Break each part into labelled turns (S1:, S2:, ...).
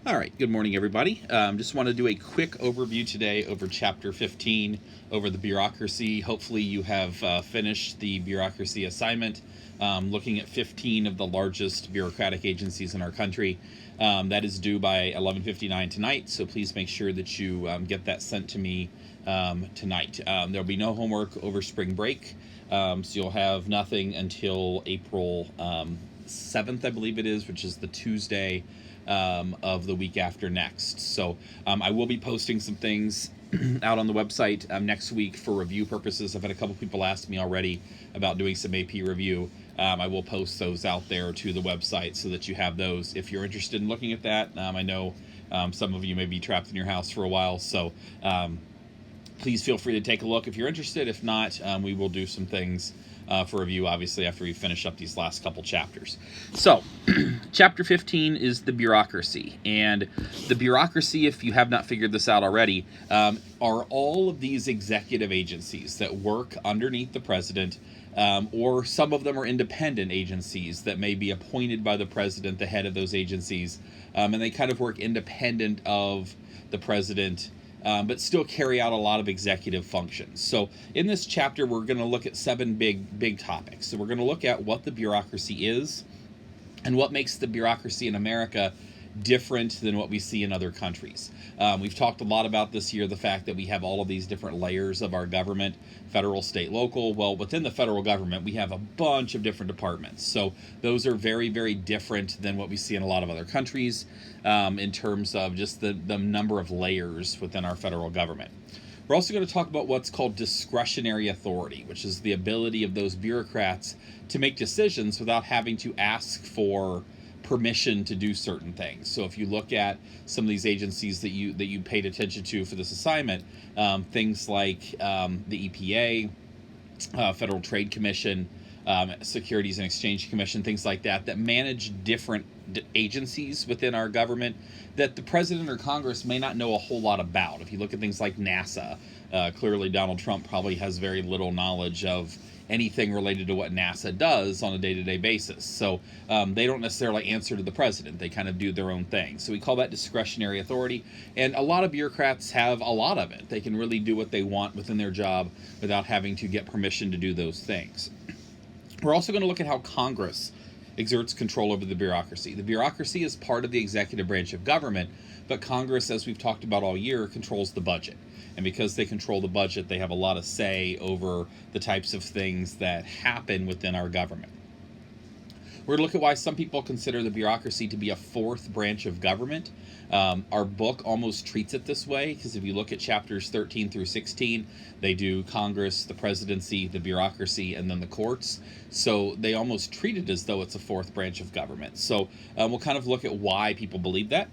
S1: All right, good morning, everybody. Just want to do a quick overview today over Chapter 15, over the bureaucracy. Hopefully you have finished the bureaucracy assignment, looking at 15 of the largest bureaucratic agencies in our country. That is due by 11:59 tonight, so please make sure that you get that sent to me tonight. There'll be no homework over spring break, so you'll have nothing until April 7th, I believe it is, which is the Tuesday of the week after next. So I will be posting some things out on the website next week for review purposes. I've had a couple people ask me already about doing some AP review. I will post those out there to the website so that you have those if you're interested in looking at that. I know some of you may be trapped in your house for a while, so please feel free to take a look if you're interested. If not, we will do some things for review, obviously, after we finish up these last couple chapters. So, Chapter 15 is the bureaucracy. And the bureaucracy, if you have not figured this out already, are all of these executive agencies that work underneath the president, or some of them are independent agencies that may be appointed by the president, the head of those agencies, and they kind of work independent of the president, but still carry out a lot of executive functions. So in this chapter, we're going to look at 7 big topics. So we're going to look at what the bureaucracy is and what makes the bureaucracy in America different than what we see in other countries. We've talked a lot about this year, the fact that we have all of these different layers of our government, federal, state, local. Well, within the federal government, we have a bunch of different departments. So those are very, very different than what we see in a lot of other countries in terms of just the number of layers within our federal government. We're also going to talk about what's called discretionary authority, which is the ability of those bureaucrats to make decisions without having to ask for permission to do certain things. So if you look at some of these agencies that you paid attention to for this assignment, things like the EPA, Federal Trade Commission, Securities and Exchange Commission, things like that manage different agencies within our government that the president or Congress may not know a whole lot about. If you look at things like NASA, clearly Donald Trump probably has very little knowledge of anything related to what NASA does on a day-to-day basis. So they don't necessarily answer to the president. They kind of do their own thing. So we call that discretionary authority. And a lot of bureaucrats have a lot of it. They can really do what they want within their job without having to get permission to do those things. We're also going to look at how Congress exerts control over the bureaucracy. The bureaucracy is part of the executive branch of government, but Congress, as we've talked about all year, controls the budget. And because they control the budget, they have a lot of say over the types of things that happen within our government. We're going to look at why some people consider the bureaucracy to be a fourth branch of government. Our book almost treats it this way, because if you look at chapters 13 through 16, they do Congress, the presidency, the bureaucracy, and then the courts. So they almost treat it as though it's a fourth branch of government. So we'll kind of look at why people believe that.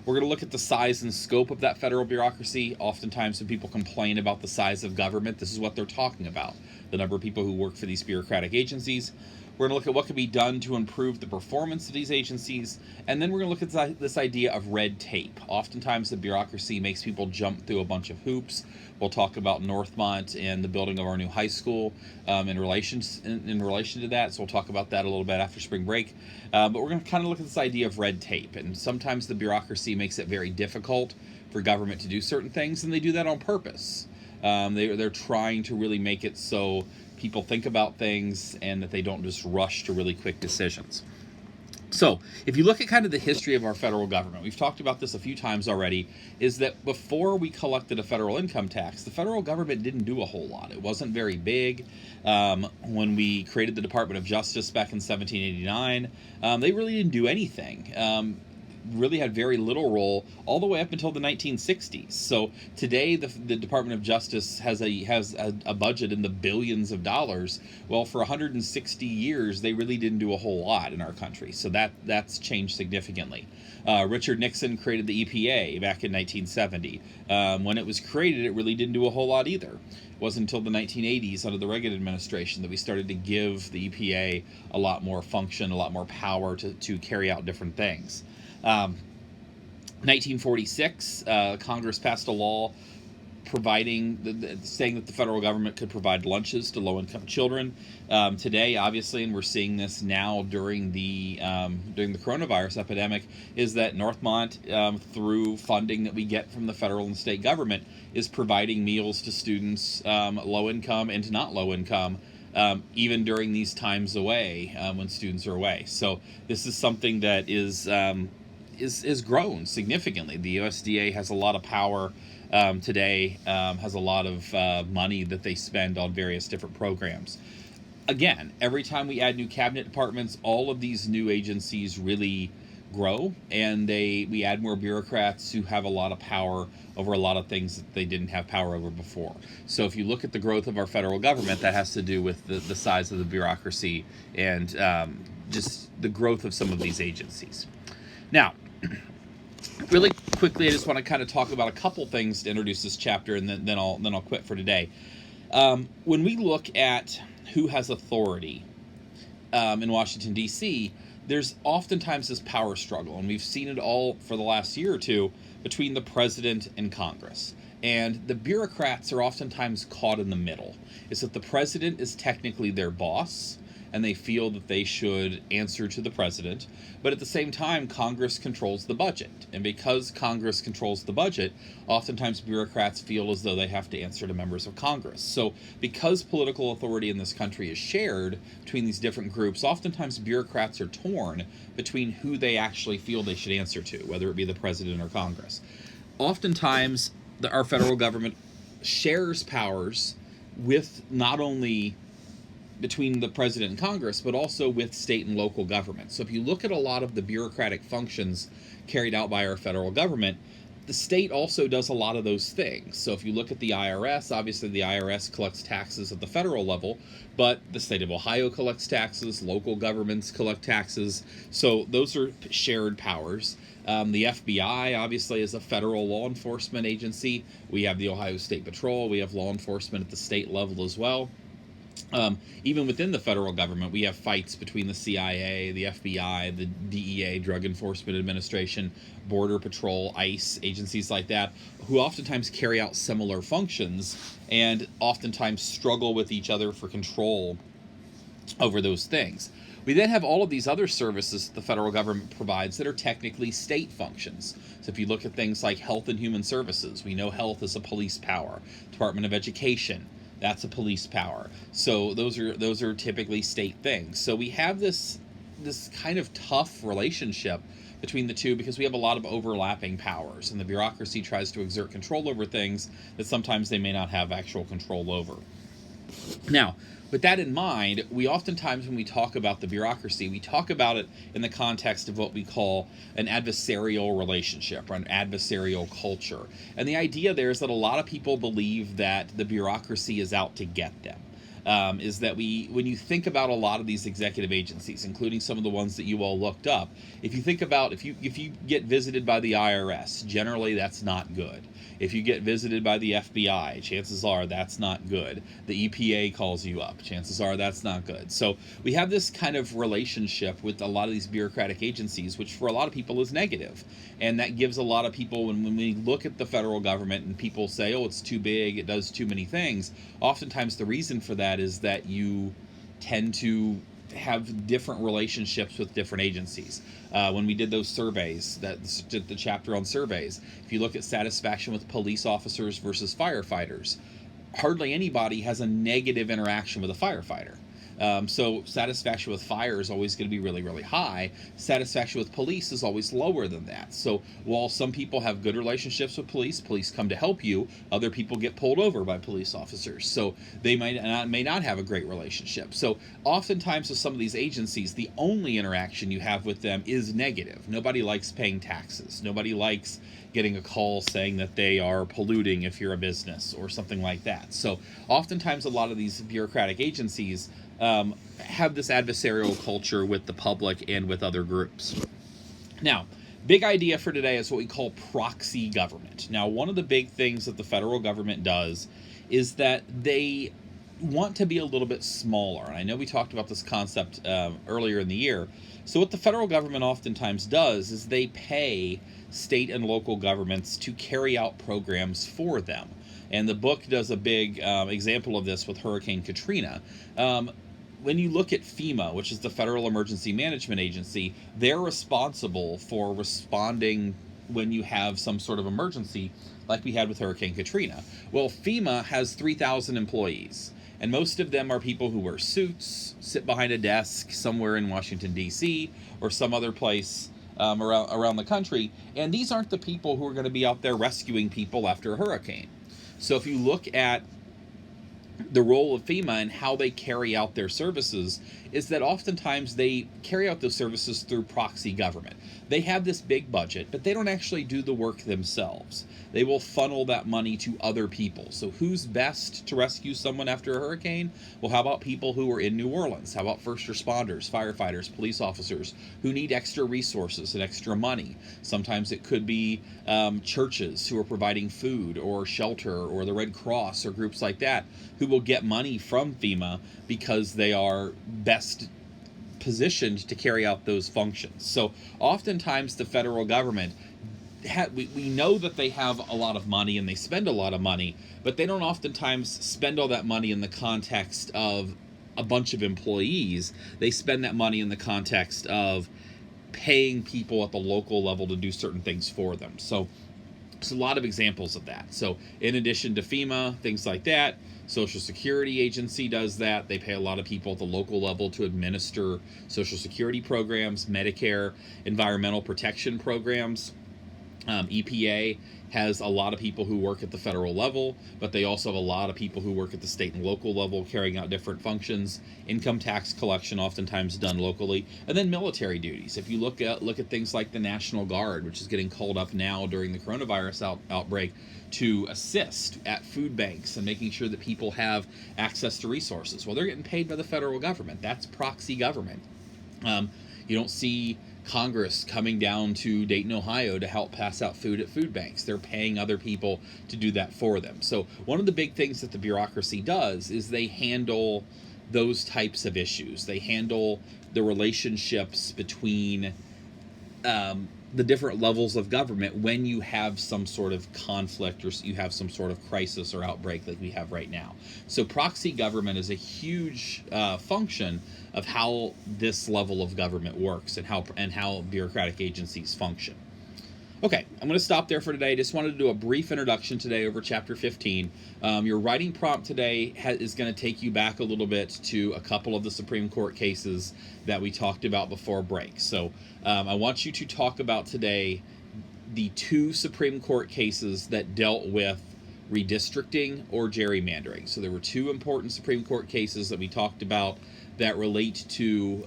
S1: We're going to look at the size and scope of that federal bureaucracy. Oftentimes when people complain about the size of government, this is what they're talking about, the number of people who work for these bureaucratic agencies. We're going to look at what can be done to improve the performance of these agencies. And then we're going to look at this idea of red tape. Oftentimes the bureaucracy makes people jump through a bunch of hoops. We'll talk about Northmont and the building of our new high school in relation to that. So we'll talk about that a little bit after spring break. But we're going to kind of look at this idea of red tape. And sometimes the bureaucracy makes it very difficult for government to do certain things, and they do that on purpose. They're trying to really make it so people think about things and that they don't just rush to really quick decisions. So if you look at kind of the history of our federal government, we've talked about this a few times already, is that before we collected a federal income tax, the federal government didn't do a whole lot. It wasn't very big. When we created the Department of Justice back in 1789, they really didn't do anything. Really had very little role all the way up until the 1960s. So today the Department of Justice has a budget in the billions of dollars. Well, for 160 years they really didn't do a whole lot in our country. So that's changed significantly. Richard Nixon created the EPA back in 1970. When it was created, it really didn't do a whole lot either. It wasn't until the 1980s under the Reagan administration that we started to give the EPA a lot more function, a lot more power to carry out different things. 1946, Congress passed a law saying that the federal government could provide lunches to low-income children. Today, obviously, and we're seeing this now during the coronavirus epidemic, is that Northmont, through funding that we get from the federal and state government, is providing meals to students, low income and to not low income, even during these times away, when students are away. So this is something that is grown significantly. The USDA has a lot of power today, has a lot of money that they spend on various different programs. Again, every time we add new cabinet departments, all of these new agencies really grow, and we add more bureaucrats who have a lot of power over a lot of things that they didn't have power over before. So if you look at the growth of our federal government, that has to do with the size of the bureaucracy and just the growth of some of these agencies. Now, really quickly, I just want to kind of talk about a couple things to introduce this chapter, and then I'll quit for today. When we look at who has authority in Washington, D.C., there's oftentimes this power struggle, and we've seen it all for the last year or two between the president and Congress. And the bureaucrats are oftentimes caught in the middle. It's that the president is technically their boss, and they feel that they should answer to the president. But at the same time, Congress controls the budget. And because Congress controls the budget, oftentimes bureaucrats feel as though they have to answer to members of Congress. So because political authority in this country is shared between these different groups, oftentimes bureaucrats are torn between who they actually feel they should answer to, whether it be the president or Congress. Oftentimes, our federal government shares powers with not only between the president and Congress, but also with state and local government. So if you look at a lot of the bureaucratic functions carried out by our federal government, the state also does a lot of those things. So if you look at the IRS, obviously the IRS collects taxes at the federal level, but the state of Ohio collects taxes, local governments collect taxes. So those are shared powers. The FBI, obviously, is a federal law enforcement agency. We have the Ohio State Patrol. We have law enforcement at the state level as well. Even within the federal government, we have fights between the CIA, the FBI, the DEA, Drug Enforcement Administration, Border Patrol, ICE, agencies like that, who oftentimes carry out similar functions and oftentimes struggle with each other for control over those things. We then have all of these other services that the federal government provides that are technically state functions. So if you look at things like Health and Human Services, we know health is a police power. Department of Education, that's a police power. So those are typically state things. So we have this kind of tough relationship between the two because we have a lot of overlapping powers, and the bureaucracy tries to exert control over things that sometimes they may not have actual control over. Now, with that in mind, we oftentimes, when we talk about the bureaucracy, we talk about it in the context of what we call an adversarial relationship or an adversarial culture. And the idea there is that a lot of people believe that the bureaucracy is out to get them. Is that when you think about a lot of these executive agencies, including some of the ones that you all looked up, if you think about if you get visited by the IRS, generally that's not good. If you get visited by the FBI, chances are that's not good. The EPA calls you up, chances are that's not good. So we have this kind of relationship with a lot of these bureaucratic agencies, which for a lot of people is negative. And that gives a lot of people, when we look at the federal government and people say, oh, it's too big, it does too many things, oftentimes the reason for that is that you tend to have different relationships with different agencies. When we did those surveys, the chapter on surveys, if you look at satisfaction with police officers versus firefighters, hardly anybody has a negative interaction with a firefighter. So satisfaction with fire is always going to be really, really high. Satisfaction with police is always lower than that. So while some people have good relationships with police come to help you, other people get pulled over by police officers. So they may not have a great relationship. So oftentimes with some of these agencies, the only interaction you have with them is negative. Nobody likes paying taxes. Nobody likes getting a call saying that they are polluting if you're a business or something like that. So oftentimes a lot of these bureaucratic agencies have this adversarial culture with the public and with other groups. Now, big idea for today is what we call proxy government. Now, one of the big things that the federal government does is that they want to be a little bit smaller. And I know we talked about this concept earlier in the year. So what the federal government oftentimes does is they pay state and local governments to carry out programs for them. And the book does a big example of this with Hurricane Katrina. When you look at FEMA, which is the Federal Emergency Management Agency, they're responsible for responding when you have some sort of emergency like we had with Hurricane Katrina. Well, FEMA has 3,000 employees, and most of them are people who wear suits, sit behind a desk somewhere in Washington, D.C., or some other place around the country, and these aren't the people who are going to be out there rescuing people after a hurricane. So if you look at the role of FEMA and how they carry out their services, is that oftentimes they carry out those services through proxy government. They have this big budget, but they don't actually do the work themselves. They will funnel that money to other people. So who's best to rescue someone after a hurricane? Well, how about people who are in New Orleans? How about first responders, firefighters, police officers who need extra resources and extra money? Sometimes it could be churches who are providing food or shelter, or the Red Cross or groups like that who will get money from FEMA because they are best positioned to carry out those functions. So oftentimes the federal government, we know that they have a lot of money and they spend a lot of money, but they don't oftentimes spend all that money in the context of a bunch of employees. They spend that money in the context of paying people at the local level to do certain things for them. So there's a lot of examples of that. So in addition to FEMA, things like that, Social Security Agency does that. They pay a lot of people at the local level to administer Social Security programs, Medicare, environmental protection programs. EPA has a lot of people who work at the federal level, but they also have a lot of people who work at the state and local level carrying out different functions. Income tax collection oftentimes done locally, and then military duties. If you look at things like the National Guard, which is getting called up now during the coronavirus outbreak to assist at food banks and making sure that people have access to resources. Well, they're getting paid by the federal government. That's proxy government. You don't see Congress coming down to Dayton, Ohio to help pass out food at food banks. They're paying other people to do that for them. So one of the big things that the bureaucracy does is they handle those types of issues. They handle the relationships between the different levels of government when you have some sort of conflict or you have some sort of crisis or outbreak like we have right now. So proxy government is a huge function of how this level of government works and how bureaucratic agencies function. Okay, I'm going to stop there for today. Just wanted to do a brief introduction today over Chapter 15. Your writing prompt today is going to take you back a little bit to a couple of the Supreme Court cases that we talked about before break. So I want you to talk about today the two Supreme Court cases that dealt with redistricting or gerrymandering. So there were two important Supreme Court cases that we talked about that relate to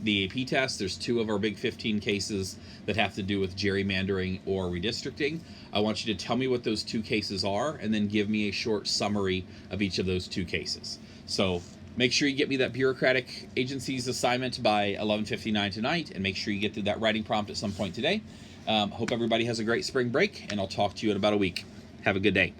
S1: the AP test. There's two of our big 15 cases that have to do with gerrymandering or redistricting. I want you to tell me what those two cases are and then give me a short summary of each of those two cases. So make sure you get me that bureaucratic agency's assignment by 11:59 tonight, and make sure you get through that writing prompt at some point today. Hope everybody has a great spring break, and I'll talk to you in about a week. Have a good day.